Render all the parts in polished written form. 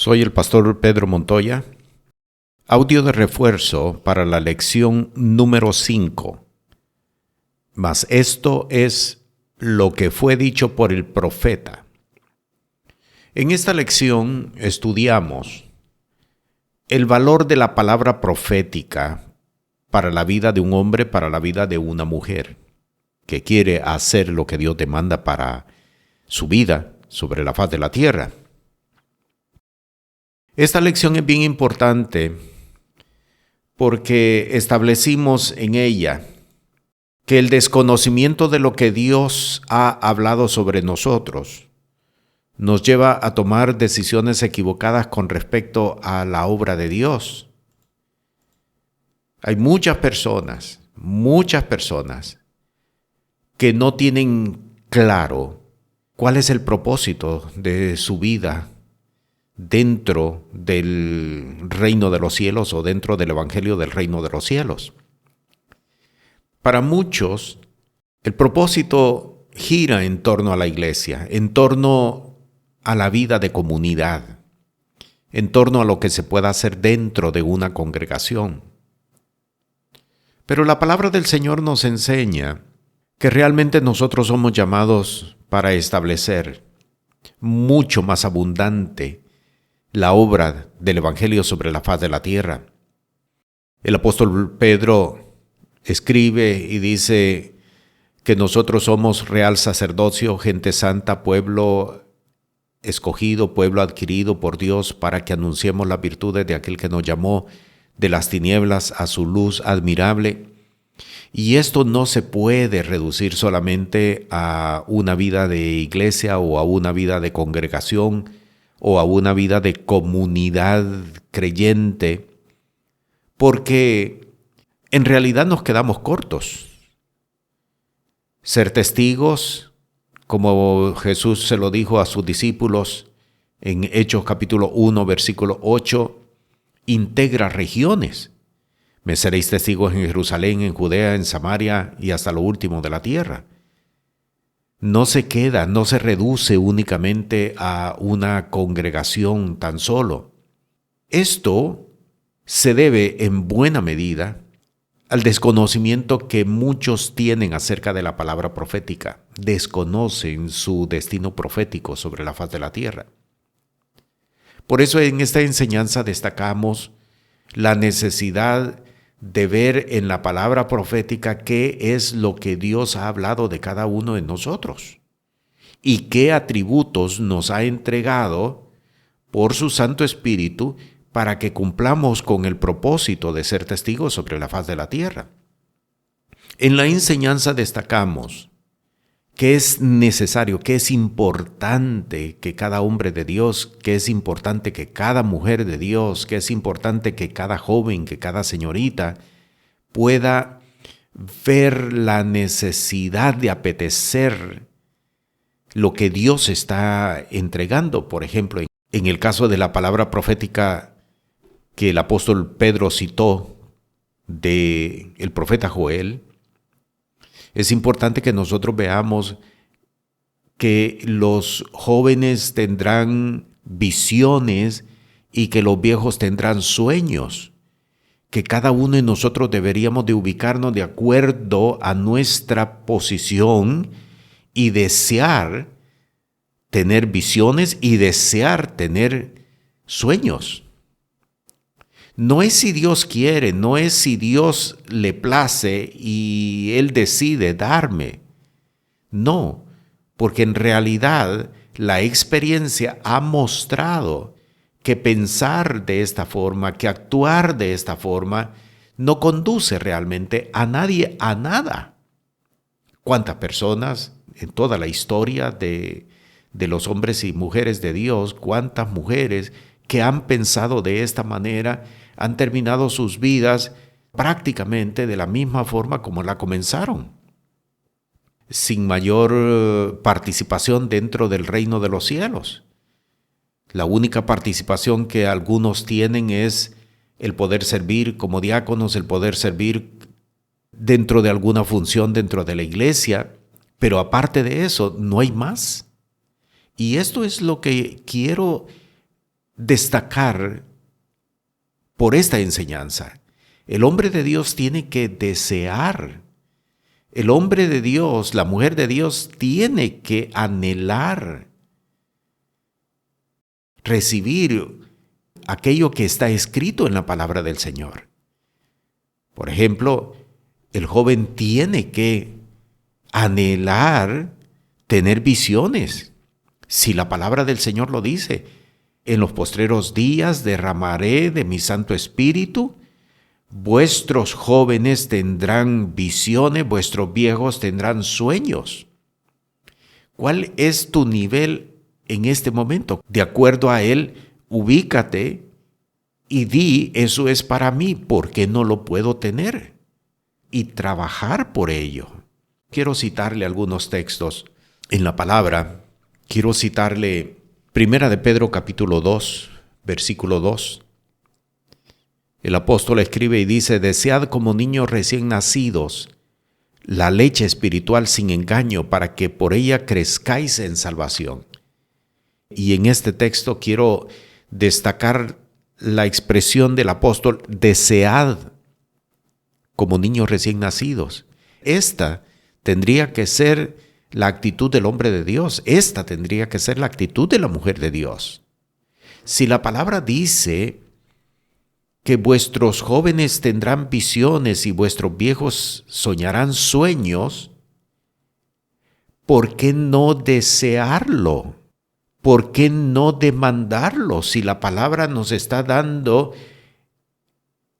Soy el pastor Pedro Montoya. Audio de refuerzo para la lección número 5. Mas esto es lo que fue dicho por el profeta. En esta lección estudiamos el valor de la palabra profética para la vida de un hombre, para la vida de una mujer que quiere hacer lo que Dios demanda para su vida sobre la faz de la tierra. Esta lección es bien importante porque establecimos en ella que el desconocimiento de lo que Dios ha hablado sobre nosotros nos lleva a tomar decisiones equivocadas con respecto a la obra de Dios. Hay muchas personas que no tienen claro cuál es el propósito de su vida dentro del reino de los cielos o dentro del evangelio del reino de los cielos. Para muchos, el propósito gira en torno a la iglesia, en torno a la vida de comunidad, en torno a lo que se pueda hacer dentro de una congregación. Pero la palabra del Señor nos enseña que realmente nosotros somos llamados para establecer mucho más abundante la obra del evangelio sobre la faz de la tierra. El apóstol Pedro escribe y dice que nosotros somos real sacerdocio, gente santa, pueblo escogido, pueblo adquirido por Dios para que anunciemos las virtudes de aquel que nos llamó de las tinieblas a su luz admirable. Y esto no se puede reducir solamente a una vida de iglesia o a una vida de congregación o a una vida de comunidad creyente, porque en realidad nos quedamos cortos. Ser testigos, como Jesús se lo dijo a sus discípulos en Hechos capítulo 1, versículo 8, integra regiones. Me seréis testigos en Jerusalén, en Judea, en Samaria y hasta lo último de la tierra. No se queda, no se reduce únicamente a una congregación tan solo. Esto se debe en buena medida al desconocimiento que muchos tienen acerca de la palabra profética. Desconocen su destino profético sobre la faz de la tierra. Por eso en esta enseñanza destacamos la necesidad de ver en la palabra profética qué es lo que Dios ha hablado de cada uno de nosotros y qué atributos nos ha entregado por su Santo Espíritu para que cumplamos con el propósito de ser testigos sobre la faz de la tierra. En la enseñanza destacamos que es necesario, que es importante que cada hombre de Dios, que es importante que cada mujer de Dios, que es importante que cada joven, que cada señorita pueda ver la necesidad de apetecer lo que Dios está entregando. Por ejemplo, en el caso de la palabra profética que el apóstol Pedro citó del profeta Joel, es importante que nosotros veamos que los jóvenes tendrán visiones y que los viejos tendrán sueños, que cada uno de nosotros deberíamos de ubicarnos de acuerdo a nuestra posición y desear tener visiones y desear tener sueños. No es si Dios quiere, no es si Dios le place y Él decide darme. No, porque en realidad la experiencia ha mostrado que pensar de esta forma, que actuar de esta forma, no conduce realmente a nadie a nada. ¿Cuántas personas en toda la historia de los hombres y mujeres de Dios, cuántas mujeres que han pensado de esta manera han terminado sus vidas prácticamente de la misma forma como la comenzaron, sin mayor participación dentro del reino de los cielos? La única participación que algunos tienen es el poder servir como diáconos, el poder servir dentro de alguna función dentro de la iglesia, pero aparte de eso no hay más. Y esto es lo que quiero destacar por esta enseñanza. El hombre de Dios tiene que desear. El hombre de Dios, la mujer de Dios, tiene que anhelar recibir aquello que está escrito en la palabra del Señor. Por ejemplo, el joven tiene que anhelar tener visiones. Si la palabra del Señor lo dice, en los postreros días derramaré de mi Santo Espíritu, vuestros jóvenes tendrán visiones, vuestros viejos tendrán sueños. ¿Cuál es tu nivel en este momento? De acuerdo a él, ubícate y di, eso es para mí, ¿por qué no lo puedo tener? Y trabajar por ello. Quiero citarle algunos textos en la palabra. Quiero citarle Primera de Pedro capítulo 2, versículo 2. El apóstol escribe y dice: desead como niños recién nacidos la leche espiritual sin engaño, para que por ella crezcáis en salvación. Y en este texto quiero destacar la expresión del apóstol: desead como niños recién nacidos. Esta tendría que ser la actitud del hombre de Dios. Esta tendría que ser la actitud de la mujer de Dios. Si la palabra dice que vuestros jóvenes tendrán visiones y vuestros viejos soñarán sueños, ¿por qué no desearlo? ¿Por qué no demandarlo? Si la palabra nos está dando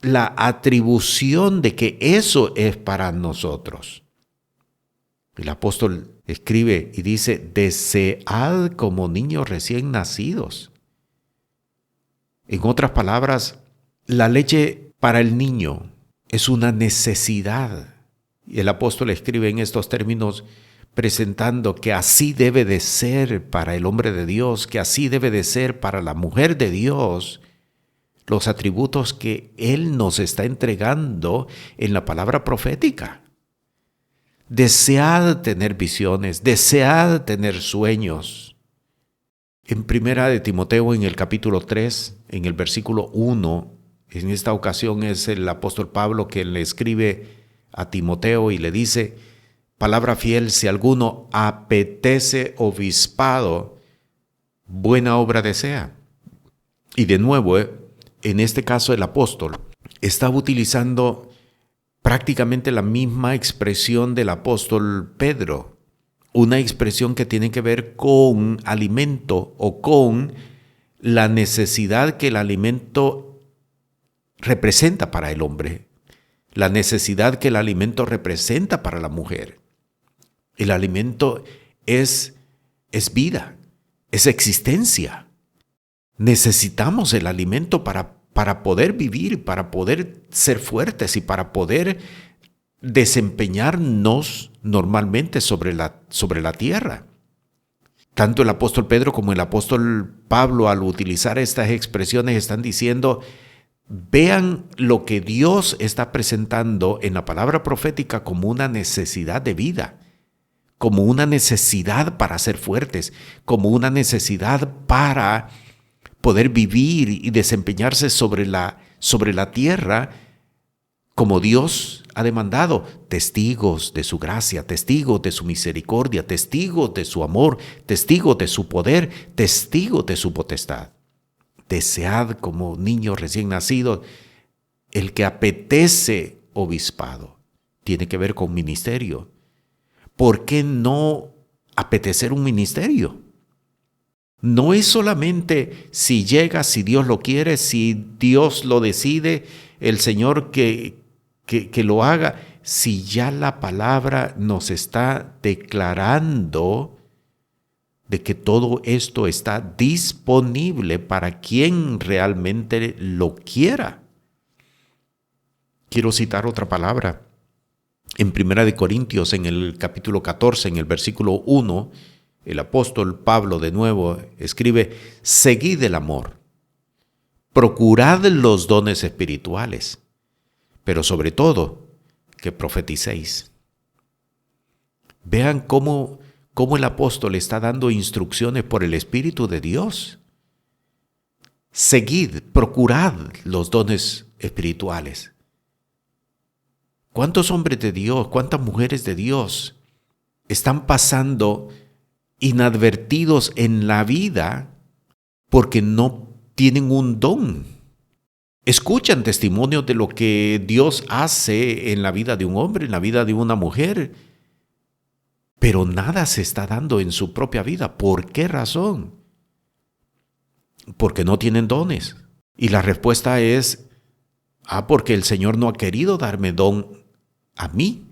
la atribución de que eso es para nosotros. El apóstol escribe y dice: desead como niños recién nacidos. En otras palabras, la leche para el niño es una necesidad. Y el apóstol escribe en estos términos, presentando que así debe de ser para el hombre de Dios, que así debe de ser para la mujer de Dios, los atributos que Él nos está entregando en la palabra profética. Desead tener visiones, desead tener sueños. En Primera de Timoteo, en el capítulo 3, en el versículo 1, en esta ocasión es el apóstol Pablo que le escribe a Timoteo y le dice: palabra fiel, si alguno apetece obispado, buena obra desea. Y de nuevo, en este caso el apóstol estaba utilizando prácticamente la misma expresión del apóstol Pedro, una expresión que tiene que ver con alimento o con la necesidad que el alimento representa para el hombre, la necesidad que el alimento representa para la mujer. El alimento es vida, es existencia. Necesitamos el alimento para poder vivir, para poder ser fuertes y para poder desempeñarnos normalmente sobre la tierra. Tanto el apóstol Pedro como el apóstol Pablo, al utilizar estas expresiones, están diciendo: vean lo que Dios está presentando en la palabra profética como una necesidad de vida, como una necesidad para ser fuertes, como una necesidad para poder vivir y desempeñarse sobre la tierra como Dios ha demandado, testigos de su gracia, testigos de su misericordia, testigos de su amor, testigos de su poder, testigos de su potestad. Desead como niños recién nacidos. El que apetece obispado tiene que ver con ministerio. ¿Por qué no apetecer un ministerio? No es solamente si llega, si Dios lo quiere, si Dios lo decide, el Señor que lo haga. Si ya la palabra nos está declarando de que todo esto está disponible para quien realmente lo quiera. Quiero citar otra palabra. En Primera de Corintios, en el capítulo 14, en el versículo 1, el apóstol Pablo de nuevo escribe: seguid el amor, procurad los dones espirituales, pero sobre todo que profeticéis. Vean cómo el apóstol está dando instrucciones por el Espíritu de Dios. Seguid, procurad los dones espirituales. ¿Cuántos hombres de Dios, cuántas mujeres de Dios están pasando inadvertidos en la vida porque no tienen un don? Escuchan testimonios de lo que Dios hace en la vida de un hombre, en la vida de una mujer, pero nada se está dando en su propia vida. ¿Por qué razón? Porque no tienen dones. Y la respuesta es, porque el Señor no ha querido darme don a mí.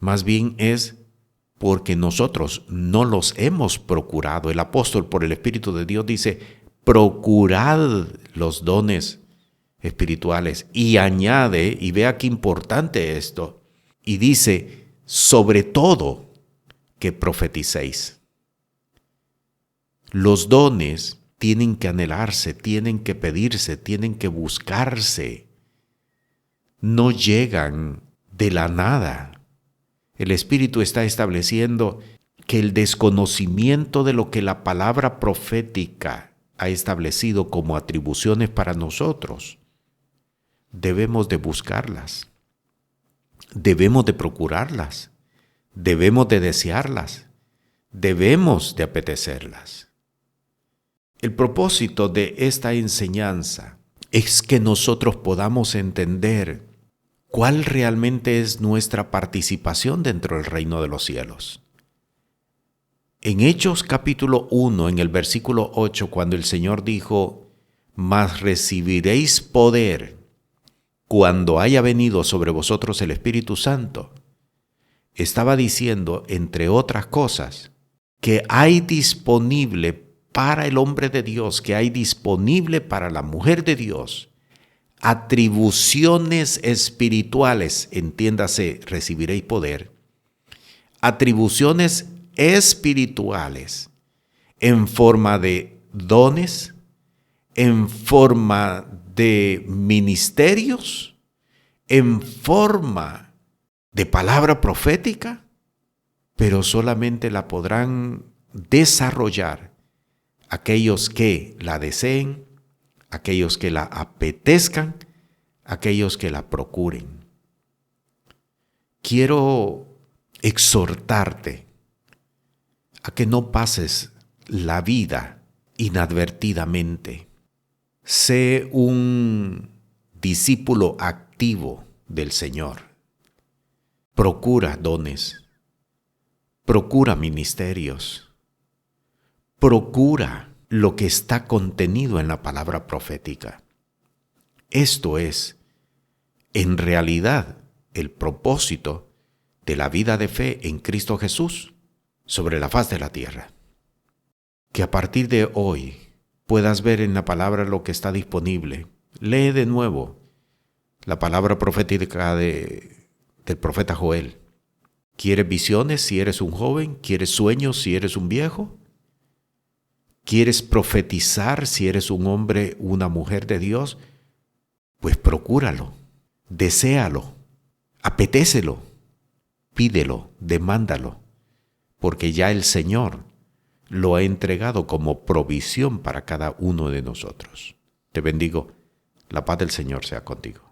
Más bien es porque nosotros no los hemos procurado. El apóstol, por el Espíritu de Dios, dice, procurad los dones espirituales. Y añade, y vea qué importante esto, y dice, sobre todo, que profeticéis. Los dones tienen que anhelarse, tienen que pedirse, tienen que buscarse. No llegan de la nada. El Espíritu está estableciendo que el desconocimiento de lo que la palabra profética ha establecido como atribuciones para nosotros, debemos de buscarlas, debemos de procurarlas, debemos de desearlas, debemos de apetecerlas. El propósito de esta enseñanza es que nosotros podamos entender cuál realmente es nuestra participación dentro del reino de los cielos. En Hechos capítulo 1, en el versículo 8, cuando el Señor dijo, mas recibiréis poder cuando haya venido sobre vosotros el Espíritu Santo, estaba diciendo, entre otras cosas, que hay disponible para el hombre de Dios, que hay disponible para la mujer de Dios, atribuciones espirituales, entiéndase, recibiréis poder, atribuciones espirituales en forma de dones, en forma de ministerios, en forma de palabra profética, pero solamente la podrán desarrollar aquellos que la deseen, aquellos que la apetezcan, aquellos que la procuren. Quiero exhortarte a que no pases la vida inadvertidamente. Sé un discípulo activo del Señor. Procura dones, procura ministerios, procura lo que está contenido en la palabra profética. Esto es, en realidad, el propósito de la vida de fe en Cristo Jesús sobre la faz de la tierra. Que a partir de hoy puedas ver en la palabra lo que está disponible. Lee de nuevo la palabra profética del profeta Joel. ¿Quieres visiones si eres un joven? ¿Quieres sueños si eres un viejo? ¿Quieres profetizar si eres un hombre, una mujer de Dios? Pues procúralo, deséalo, apetécelo, pídelo, demándalo, porque ya el Señor lo ha entregado como provisión para cada uno de nosotros. Te bendigo. La paz del Señor sea contigo.